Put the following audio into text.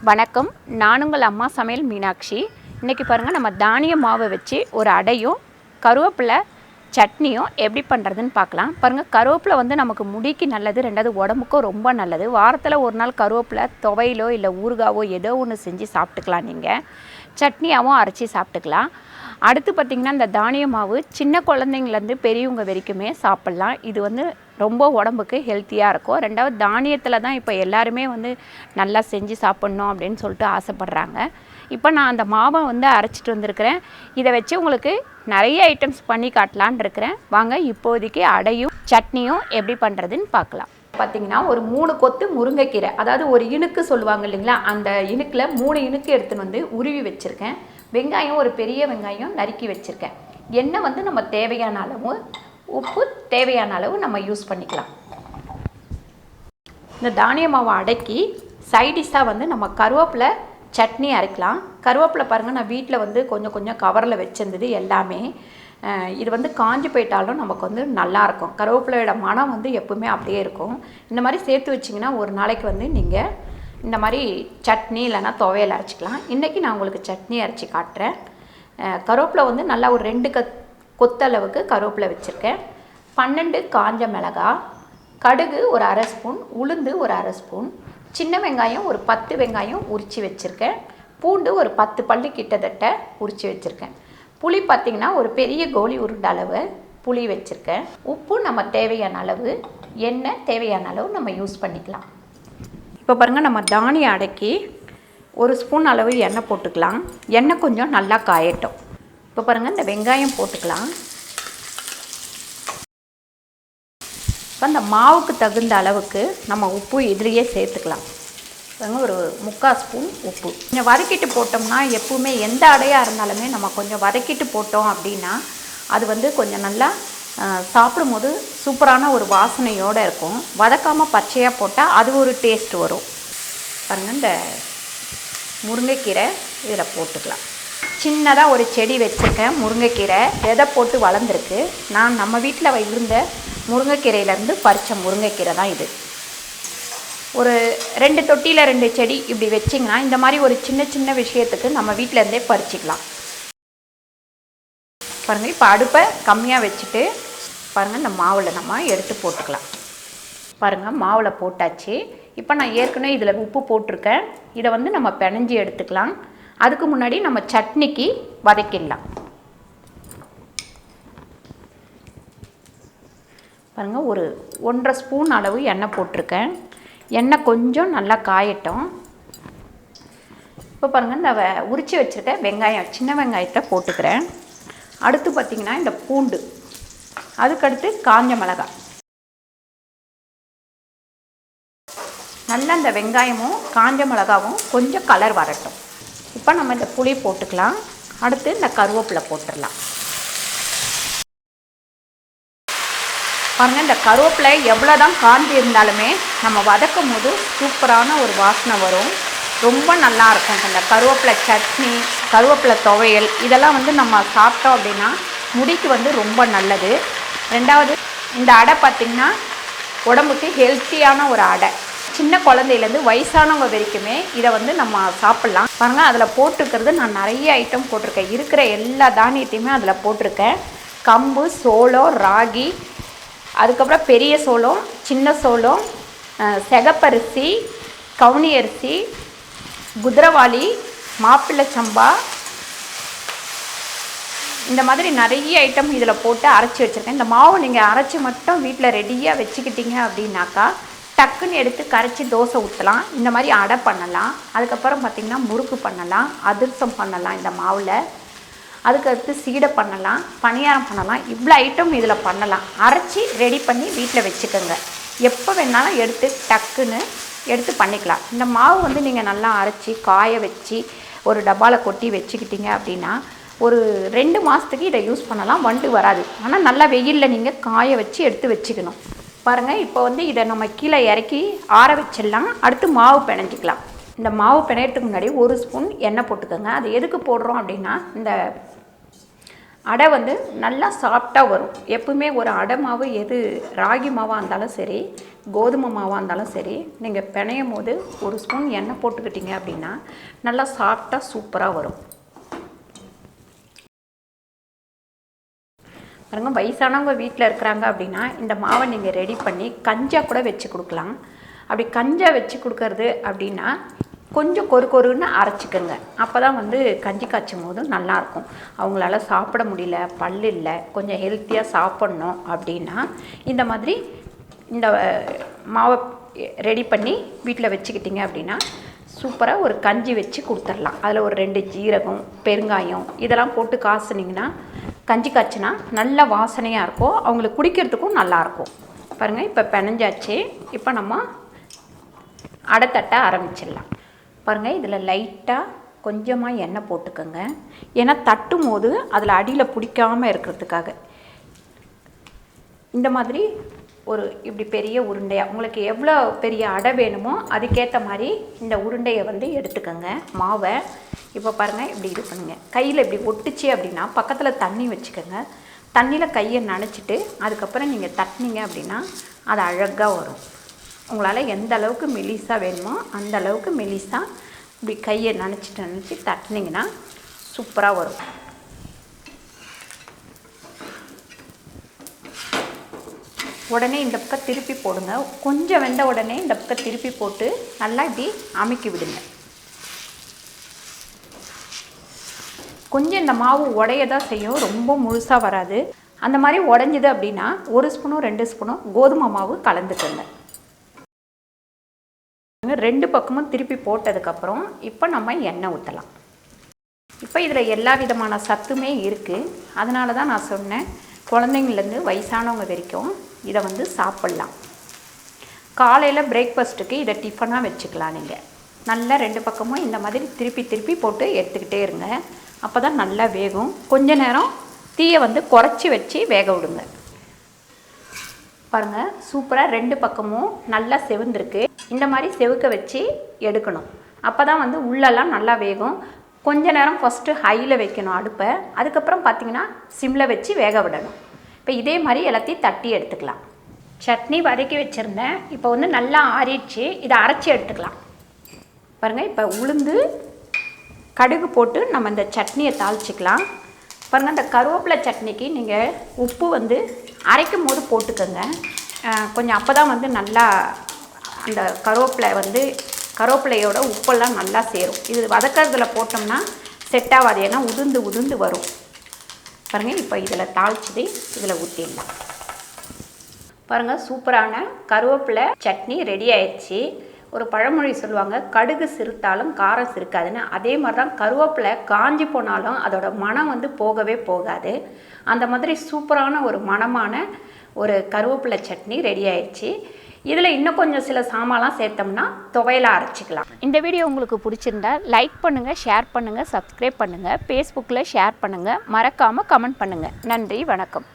வணக்கம். நான் உங்கள் அம்மா சமையல் மீனாட்சி. இன்றைக்கி பாருங்கள், நம்ம தானிய மாவை வச்சு ஒரு அடையும் கருவேப்பிலை சட்னியும் எப்படி பண்ணுறதுன்னு பார்க்கலாம். பாருங்கள், கருவேப்பிலை வந்து நமக்கு முடிக்கு நல்லது, ரெண்டாவது உடம்புக்கும் ரொம்ப நல்லது. வாரத்தில் ஒரு நாள் கருவேப்பிலை துவையிலோ இல்லை ஊறுகாவோ ஏதோ ஒன்று செஞ்சு சாப்பிட்டுக்கலாம். நீங்கள் சட்னியாகவும் அரைச்சி சாப்பிட்டுக்கலாம். அடுத்து பார்த்திங்கன்னா, இந்த தானிய மாவு சின்ன குழந்தைங்கலேருந்து பெரியவங்க வரைக்குமே சாப்பிட்லாம். இது வந்து ரொம்ப உடம்புக்கு ஹெல்த்தியாக இருக்கும். ரெண்டாவது தானியத்தில் தான் இப்போ எல்லாருமே வந்து நல்லா செஞ்சு சாப்பிட்ணும் அப்படின்னு சொல்லிட்டு ஆசைப்பட்றாங்க. இப்போ நான் அந்த மாவை வந்து அரைச்சிட்டு வந்திருக்கிறேன். இதை வச்சு உங்களுக்கு நிறைய ஐட்டம்ஸ் பண்ணி காட்டலான் இருக்கிறேன். வாங்க இப்போதைக்கு அடையும் சட்னியும் எப்படி பண்ணுறதுன்னு பார்க்கலாம். பார்த்திங்கன்னா, ஒரு 3 கொத்து முருங்கைக்கீரை, அதாவது ஒரு இனுக்கு சொல்லுவாங்க இல்லைங்களா, அந்த இனுக்கில் 3 இனுக்கு எடுத்துன்னு வந்து உருவி வச்சுருக்கேன். வெங்காயம், ஒரு பெரிய வெங்காயம் நறுக்கி வச்சுருக்கேன். எண்ணெய் வந்து நம்ம தேவையான அளவு, உப்பு தேவையான அளவு நம்ம யூஸ் பண்ணிக்கலாம். இந்த தானிய மாவை அடக்கி சைடிஷாக வந்து நம்ம கருவேப்பிலை சட்னி அரைக்கலாம். கருவேப்பிலை பாருங்கள், நான் வீட்டில் வந்து கொஞ்சம் கொஞ்சம் கவரில் வச்சுருந்தது எல்லாமே. இது வந்து காஞ்சி போயிட்டாலும் நமக்கு வந்து நல்லாயிருக்கும். கருவேப்பிலையோட மனம் வந்து எப்பவுமே அப்படியே இருக்கும். இந்த மாதிரி சேர்த்து வச்சிங்கன்னா ஒரு நாளைக்கு வந்து நீங்கள் இந்த மாதிரி சட்னி இல்லைன்னா துவையல் அரைச்சிக்கலாம். இன்றைக்கி நான் உங்களுக்கு சட்னி அரைச்சி காட்டுறேன். கருவேப்பிலை வந்து நல்லா ஒரு 2 கொத்தளவுக்கு கருவேப்பிலை வச்சுருக்கேன். 12 காஞ்ச மிளகாய், கடுகு ஒரு 1/2 ஸ்பூன், உளுந்து ஒரு 1/2 ஸ்பூன், சின்ன வெங்காயம் ஒரு 10 வெங்காயம் உரித்து வச்சுருக்கேன். பூண்டு ஒரு 10 பல்லு கிட்டத்தட்ட உரித்து வச்சுருக்கேன். புளி பார்த்திங்கன்னா ஒரு பெரிய கோலி உருண்டை அளவு புளி வச்சுருக்கேன். உப்பு நம்ம தேவையான அளவு, எண்ணெய் தேவையான அளவு நம்ம யூஸ் பண்ணிக்கலாம். இப்போ பாருங்கள், நம்ம தானியம் அடக்கி 1 ஸ்பூன் அளவு எண்ணெய் போட்டுக்கலாம். எண்ணெய் கொஞ்சம் நல்லா காயட்டும். இப்போ பாருங்கள், இந்த வெங்காயம் போட்டுக்கலாம். இப்போ இந்த மாவுக்கு தகுந்த அளவுக்கு நம்ம உப்பு இதுலேயே சேர்த்துக்கலாம். பாருங்கள், ஒரு 3/4 ஸ்பூன் உப்பு. கொஞ்சம் வதக்கிட்டு போட்டோம்னா, எப்பவுமே எந்த அடையாக இருந்தாலுமே நம்ம கொஞ்சம் வதக்கிட்டு போட்டோம் அப்படின்னா அது வந்து கொஞ்சம் நல்லா சாப்பிடும் போது சூப்பரான ஒரு வாசனையோடு இருக்கும். வதக்காமல் பச்சையாக போட்டால் அது ஒரு டேஸ்ட் வரும். பாருங்கள், இந்த முருங்கைக்கீரை இதில் போட்டுக்கலாம். சின்னதாக ஒரு செடி வச்சுருக்கேன். முருங்கைக்கீரை விதை போட்டு வளர்ந்துருக்கு. நான் நம்ம வீட்டில் இருந்த முருங்கைக்கீரையிலேருந்து பறித்த முருங்கைக்கீரை தான் இது. ஒரு 2 தொட்டியில் 2 செடி இப்படி வச்சிங்கன்னா இந்த மாதிரி ஒரு சின்ன சின்ன விஷயத்துக்கு நம்ம வீட்டிலேருந்தே பறிச்சிக்கலாம். பாருங்கள், இப்போ அடுப்பை கம்மியாக வச்சுட்டு பாருங்கள், இந்த மாவில் நம்ம எடுத்து போட்டுக்கலாம். பாருங்கள், மாவில் போட்டாச்சு. இப்போ நான் ஏற்கனவே இதில் உப்பு போட்டிருக்கேன். இதை வந்து நம்ம பிணைஞ்சி எடுத்துக்கலாம். அதுக்கு முன்னாடி நம்ம சட்னிக்கு வதக்கிடலாம். பாருங்கள், ஒரு 1/2 ஸ்பூன் அளவு எண்ணெய் போட்டிருக்கேன். எண்ணெய் கொஞ்சம் நல்லா காயட்டும். இப்போ பாருங்கள், இந்த உரித்து வச்சுருக்க வெங்காயம், சின்ன வெங்காயத்தை போட்டுக்கிறேன். அடுத்து பார்த்திங்கன்னா இந்த பூண்டு, அதுக்கடுத்து காஞ்ச மிளகாய். நல்லா இந்த வெங்காயமும் காஞ்ச மிளகாவும் கொஞ்சம் கலர் வரட்டும். இப்போ நம்ம இந்த புளி போட்டுக்கலாம். அடுத்து இந்த கருவேப்பிலை போட்டுடலாம். பாருங்கள், இந்த கருவேப்பிலை எவ்வளோ தான் காஞ்சி இருந்தாலுமே நம்ம வதக்கும் போது சூப்பரான ஒரு வாசனை வரும். ரொம்ப நல்லாயிருக்கும். இந்த கருவேப்பிலை சட்னி, கருவேப்பிலை துவையல் இதெல்லாம் வந்து நம்ம சாப்பிட்டோம் அப்படின்னா முடிக்கு வந்து ரொம்ப நல்லது. ரெண்டாவது, இந்த அடை பார்த்திங்கன்னா உடம்புக்கு ஹெல்த்தியான ஒரு அடை. சின்ன குழந்தையிலேருந்து வயசானவங்க வரைக்குமே இதை வந்து நம்ம சாப்பிட்லாம். பாருங்கள், அதில் போட்டிருக்கிறது நான் நிறைய ஐட்டம் போட்டிருக்கேன். இருக்கிற எல்லா தானியத்தையுமே அதில் போட்டிருக்கேன். கம்பு, சோளம், ராகி, அதுக்கப்புறம் பெரிய சோளம், சின்ன சோளம், செகப்பரிசி, கவுனி அரிசி, குதிரவாளி, மாப்பிள்ளை சம்பா, இந்த மாதிரி நிறைய ஐட்டம் இதில் போட்டு அரைச்சி வச்சுருக்கேன். இந்த மாவு நீங்கள் அரைச்சி மட்டும் வீட்டில் ரெடியாக வச்சுக்கிட்டீங்க அப்படின்னாக்கா டக்குன்னு எடுத்து கரைச்சி தோசை ஊற்றலாம். இந்த மாதிரி அடை பண்ணலாம். அதுக்கப்புறம் பார்த்திங்கன்னா முறுக்கு பண்ணலாம், அதிரசம் பண்ணலாம் இந்த மாவில். அதுக்கடுத்து சீடை பண்ணலாம், பணியாரம் பண்ணலாம். இவ்வளோ ஐட்டம் இதில் பண்ணலாம். அரைச்சி ரெடி பண்ணி வீட்டில் வச்சுக்கோங்க. எப்போ வேணாலும் எடுத்து டக்குன்னு எடுத்து பண்ணிக்கலாம். இந்த மாவு வந்து நீங்கள் நல்லா அரைச்சி காய வச்சு ஒரு டப்பாவில் கொட்டி வச்சுக்கிட்டீங்க அப்படின்னா ஒரு 2 மாதத்துக்கு இதை யூஸ் பண்ணலாம். வண்டு வராது. ஆனால் நல்லா வெயிலில் நீங்கள் காய வச்சு எடுத்து வச்சுக்கணும். பாருங்கள், இப்போ வந்து இதை நம்ம கீழே இறக்கி ஆற வச்சிடலாம். அடுத்து மாவு பிணைஞ்சிக்கலாம். இந்த மாவு பிணையத்துக்கு முன்னாடி 1 ஸ்பூன் எண்ணெய் போட்டுக்கோங்க. அது எதுக்கு போடுறோம் அப்படின்னா, இந்த அடை வந்து நல்லா சாஃப்டாக வரும். எப்பவுமே ஒரு அடை மாவு எது ராகி மாவாக இருந்தாலும் சரி, கோதுமை மாவாக இருந்தாலும் சரி, நீங்கள் பிணையும் போது ஒரு ஸ்பூன் எண்ணெய் போட்டுக்கிட்டீங்க அப்படின்னா நல்லா சாஃப்டாக சூப்பராக வரும். பாருங்க, வயசானவங்க வீட்டில் இருக்கிறாங்க அப்படின்னா இந்த மாவை நீங்கள் ரெடி பண்ணி கஞ்சா கூட வச்சு கொடுக்கலாம். அப்படி கஞ்சா வச்சு கொடுக்கறது அப்படின்னா கொஞ்சம் கொருன்னு அரைச்சிக்கோங்க. அப்போ தான் வந்து கஞ்சி காய்ச்சும் போது நல்லாயிருக்கும். அவங்களால சாப்பிட முடியல, பல் இல்லை, கொஞ்சம் ஹெல்த்தியாக சாப்பிட்ணும் அப்படின்னா இந்த மாதிரி இந்த மாவை ரெடி பண்ணி வீட்டில் வச்சுக்கிட்டிங்க அப்படின்னா சூப்பராக ஒரு கஞ்சி வச்சு கொடுத்துடலாம். அதில் ஒரு 2 ஜீரகம், பெருங்காயம் இதெல்லாம் போட்டு காய்ச்சினிங்கன்னா கஞ்சி காய்ச்சினா நல்ல வாசனையாக இருக்கும். அவங்களுக்கு குடிக்கிறதுக்கும் நல்லாயிருக்கும். பாருங்கள், இப்போ பிணைஞ்சாச்சு. இப்போ நம்ம அடை தட்ட ஆரம்பிச்சிடலாம். பாருங்கள், இதில் லைட்டாக கொஞ்சமாக எண்ணெய் போட்டுக்கோங்க. ஏன்னா தட்டும் போது அதில் அடியில் பிடிக்காமல் இருக்கிறதுக்காக. இந்த மாதிரி ஒரு இப்படி பெரிய உருண்டையாக உங்களுக்கு எவ்வளோ பெரிய அடை வேணுமோ அதுக்கேற்ற மாதிரி இந்த உருண்டையை வந்து எடுத்துக்கோங்க மாவை. இப்போ பாருங்கள், இப்படி இது பண்ணுங்க. கையில் இப்படி ஒட்டுச்சு அப்படின்னா பக்கத்தில் தண்ணி வச்சுக்கோங்க. தண்ணியில் கையை நனைச்சிட்டு அதுக்கப்புறம் நீங்கள் தட்டினீங்க அப்படின்னா அது அழகாக வரும். உங்களால் எந்த அளவுக்கு மெலிசாக வேணுமோ அந்த அளவுக்கு மெலிசாக இப்படி கையை நனைச்சி தட்டினீங்கன்னா சூப்பராக வரும். உடனே இந்த பக்கம் திருப்பி போடுங்க. கொஞ்சம் வெந்த உடனே இந்த பக்கம் திருப்பி போட்டு நல்லா இப்படி அமுக்கி விடுங்க. கொஞ்சம் இந்த மாவு உடைய தான் செய்யும், ரொம்ப முழுசாக வராது. அந்த மாதிரி உடஞ்சிது அப்படின்னா 1 ஸ்பூனோ 2 ஸ்பூனோ கோதுமை மாவு கலந்துக்கோங்க. 2 பக்கமும் திருப்பி போட்டதுக்கப்புறம் இப்போ நம்ம எண்ணெய் ஊற்றலாம். இப்போ இதில் எல்லா விதமான சத்துமே இருக்குது. அதனால தான் நான் சொன்னேன், குழந்தைங்கள்லேருந்து வயசானவங்க வரைக்கும் இதை வந்து சாப்பிட்லாம். காலையில் பிரேக்ஃபாஸ்ட்டுக்கு இதை டிஃபனாக வச்சுக்கலாம். நீங்கள் நல்லா 2 பக்கமும் இந்த மாதிரி திருப்பி போட்டு எடுத்துக்கிட்டே இருங்க. அப்போ தான் நல்லா வேகும். கொஞ்ச நேரம் தீயை வந்து குறைச்சி வச்சு வேக விடுங்க. பாருங்கள், சூப்பராக 2 பக்கமும் நல்லா செவந்திருக்கு. இந்த மாதிரி செவுக்க வச்சு எடுக்கணும். அப்போ தான் வந்து உள்ளெல்லாம் நல்லா வேகும். கொஞ்ச நேரம் ஃபஸ்ட்டு ஹையில் வைக்கணும் அடுப்பை. அதுக்கப்புறம் பார்த்திங்கன்னா சிம்மில் வச்சு வேக விடணும். இப்போ இதே மாதிரி எல்லாத்தையும் தட்டி எடுத்துக்கலாம். சட்னி வதக்கி வச்சுருந்தேன். இப்போ வந்து நல்லா ஆறிடுச்சு. இதை அரைச்சி எடுத்துக்கலாம். பாருங்கள், இப்போ உளுந்து கடுகு போட்டு நம்ம இந்த சட்னியை தாளிச்சிக்கலாம். பாருங்கள், இந்த கருவேப்பிலை சட்னிக்கு நீங்கள் உப்பு வந்து அரைக்கும் போது போட்டுக்கோங்க. கொஞ்சம் அப்போ தான் வந்து நல்லா அந்த கருவேப்பிலையோட உப்பெல்லாம் நல்லா சேரும். இது வதக்கிறதுல போட்டோம்னா செட் ஆகாது, ஏன்னா உதிர்ந்து வரும். பாருங்கள், இப்போ இதில் தாளிச்சது இதில் ஊற்றிடலாம். பாருங்கள், சூப்பரான கருவேப்பிலை சட்னி ரெடி ஆயிடுச்சு. ஒரு பழமொழி சொல்லுவாங்க, கடுகு சிறுத்தாலும் காரம் சிறுக்காதுன்னு. அதே மாதிரி தான் கருவேப்பிலை காஞ்சி போனாலும் அதோட மனம் வந்து போகவே போகாது. அந்த மாதிரி சூப்பரான ஒரு மணமான ஒரு கருவேப்பிலை சட்னி ரெடி ஆயிடுச்சு. இதில் இன்னும் கொஞ்சம் சில சாமான்லாம் சேர்த்தோம்னா துவையலாக அரைச்சிக்கலாம். இந்த வீடியோ உங்களுக்கு பிடிச்சிருந்தா லைக் பண்ணுங்கள், ஷேர் பண்ணுங்கள், சப்ஸ்கிரைப் பண்ணுங்கள், ஃபேஸ்புக்கில் ஷேர் பண்ணுங்கள், மறக்காமல் கமெண்ட் பண்ணுங்கள். நன்றி, வணக்கம்.